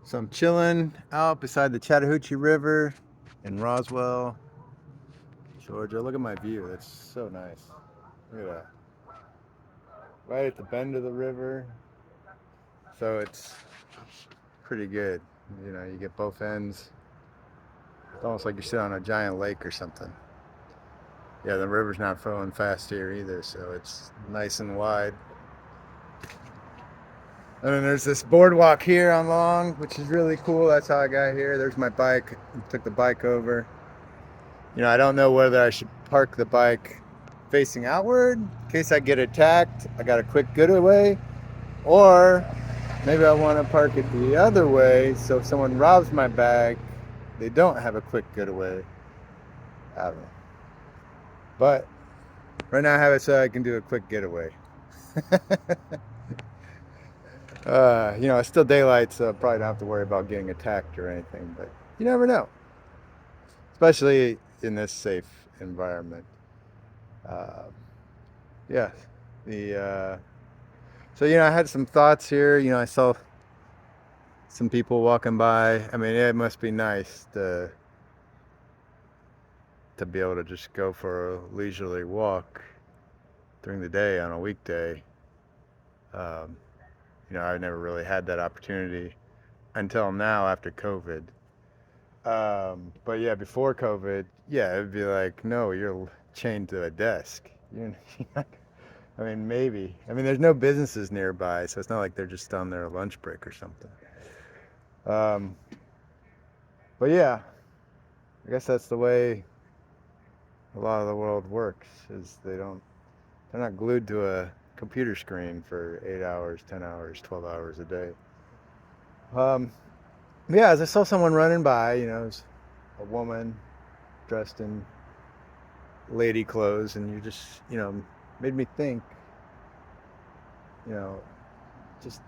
So I'm chilling out beside the Chattahoochee River in Roswell, Georgia. Look at my view. That's so nice. Look at that. Right at the bend of the river. So it's pretty good. You know, you get both ends. It's almost like you're sitting on a giant lake or something. Yeah, the river's not flowing fast here either, so it's nice and wide. And then there's this boardwalk here on Long, which is really cool. That's how I got here. There's my bike. Took the bike over. You know, I don't know whether I should park the bike facing outward in case I get attacked. I got a quick getaway, or maybe I want to park it the other way so if someone robs my bag, they don't have a quick getaway. I don't know. But right now I have it so I can do a quick getaway. You know, it's still daylight, so I probably don't have to worry about getting attacked or anything, but you never know, especially in this safe environment. Uh, yeah, the so you know, I had some thoughts here. You know, I saw some people walking by. I mean, it must be nice to be able to just go for a leisurely walk during the day on a weekday. Um, you know, I never really had that opportunity until now after COVID. But yeah, before COVID, yeah, it'd be like, no, you're chained to a desk. You're, I mean, maybe. I mean, there's no businesses nearby, so it's not like they're just on their lunch break or something. Um, but yeah, I guess that's the way a lot of the world works. Is they're not glued to a computer screen for 8 hours, 10 hours, 12 hours a day. Um, yeah, as I saw someone running by, you know, it was a woman dressed in lady clothes, and you just, you know, made me think, you know, just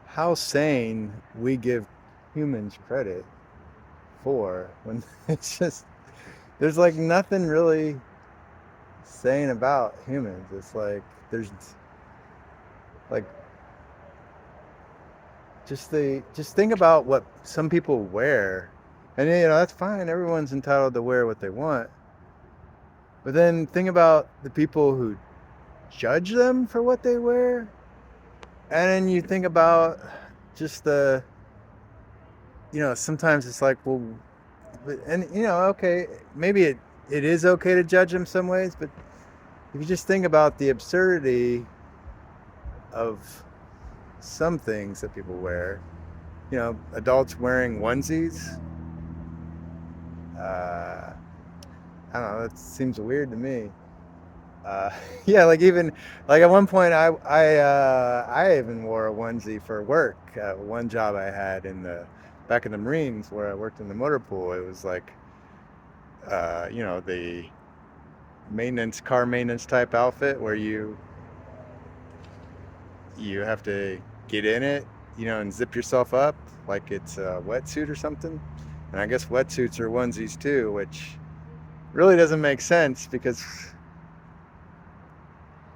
how sane we give humans credit for when it's just there's like nothing really sane about humans. It's like there's like just think about what some people wear, and you know that's fine. Everyone's entitled to wear what they want, but then think about the people who judge them for what they wear, and then you think about just you know, sometimes it's like, well, and you know, okay, maybe it is okay to judge them some ways, but if you just think about the absurdity of some things that people wear, you know, adults wearing onesies, uh, I don't know, that seems weird to me. Uh, yeah, like even like at one point, I even wore a onesie for work. One job I had in the back in the Marines where I worked in the motor pool, it was like you know, the car maintenance type outfit where you have to get in it, you know, and zip yourself up like it's a wetsuit or something. And I guess wetsuits are onesies too, which really doesn't make sense because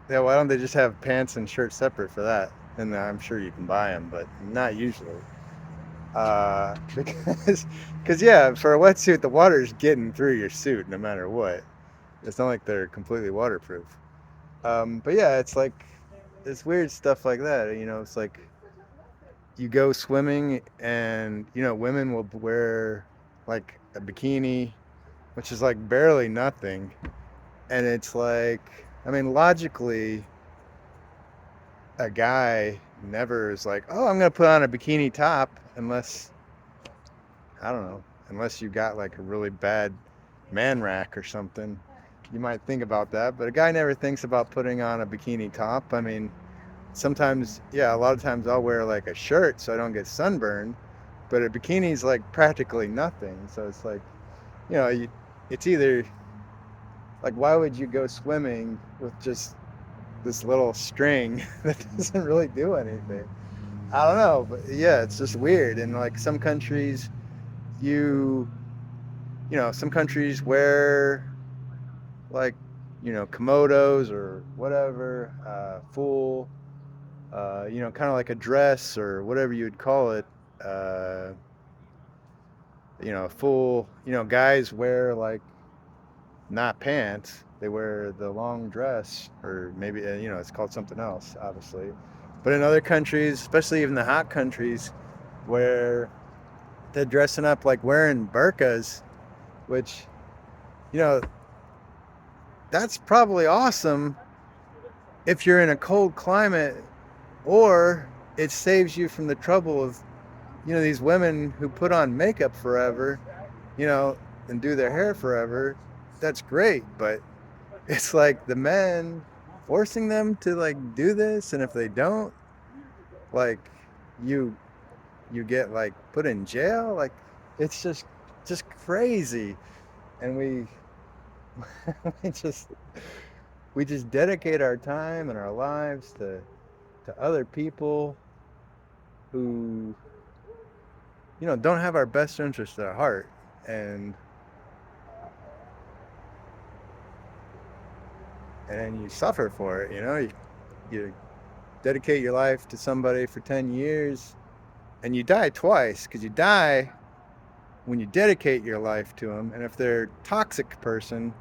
yeah, why don't they just have pants and shirts separate for that? And I'm sure you can buy them, but not usually. Because yeah, for a wetsuit, the water's getting through your suit no matter what. It's not like they're completely waterproof. But yeah, it's like it's weird stuff like that. You know, it's like you go swimming and you know women will wear like a bikini, which is like barely nothing, and it's like I mean logically, a guy never is like, oh, I'm gonna put on a bikini top unless I don't know, unless you got like a really bad man rack or something. You might think about that, but a guy never thinks about putting on a bikini top. I mean, sometimes, yeah, a lot of times I'll wear like a shirt so I don't get sunburned, but a bikini's like practically nothing. So it's like, you know, it's either like, why would you go swimming with just this little string that doesn't really do anything? I don't know, but yeah, it's just weird. And like some countries, you, you know, some countries wear like, you know, komodos or whatever, full kind of like a dress or whatever you'd call it. Uh, full, guys wear like not pants, they wear the long dress, or maybe, it's called something else, obviously. But in other countries, especially even the hot countries, where they're dressing up like wearing burqas, which, you know, that's probably awesome if you're in a cold climate, or it saves you from the trouble of, these women who put on makeup forever, you know, and do their hair forever. That's great, but it's like the men forcing them to like do this, and if they don't, like you you get like put in jail. Like it's just crazy. And we just we just dedicate our time and our lives to other people who don't have our best interest at heart. And and then you suffer for it. You dedicate your life to somebody for 10 years, and you die twice, because you die when you dedicate your life to them, and if they're a toxic person,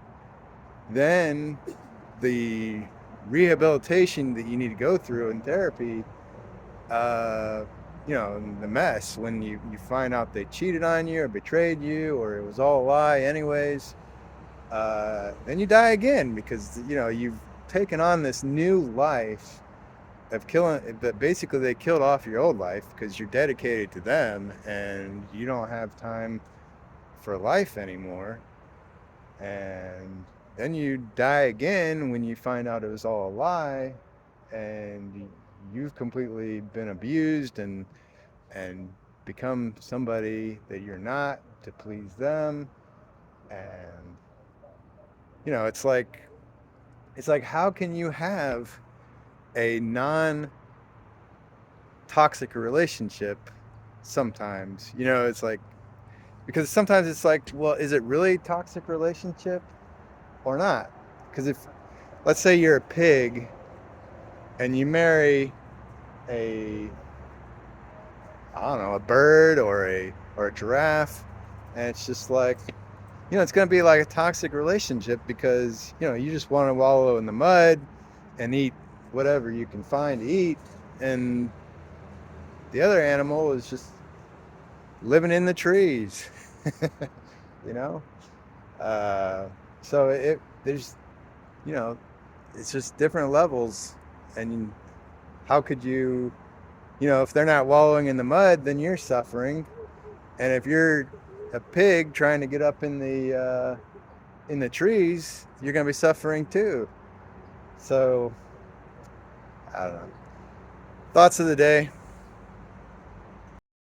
then the rehabilitation that you need to go through in therapy, uh, the mess when you find out they cheated on you or betrayed you or it was all a lie anyways, then you die again, because you've taken on this new life of killing. But basically they killed off your old life because you're dedicated to them and you don't have time for life anymore. And then you die again when you find out it was all a lie, and you've completely been abused and become somebody that you're not to please them. And it's like how can you have a non toxic relationship sometimes? It's like, because sometimes it's like, well, is it really a toxic relationship or not? Because if, let's say you're a pig and you marry a, I don't know, a bird or a giraffe, and it's just like, it's going to be like a toxic relationship, because you just want to wallow in the mud and eat whatever you can find to eat, and the other animal is just living in the trees. you know uh, so there's, you know it's just different levels. And how could you, if they're not wallowing in the mud, then you're suffering. And if you're a pig trying to get up in the trees, you're going to be suffering too. So I don't know. Thoughts of the day.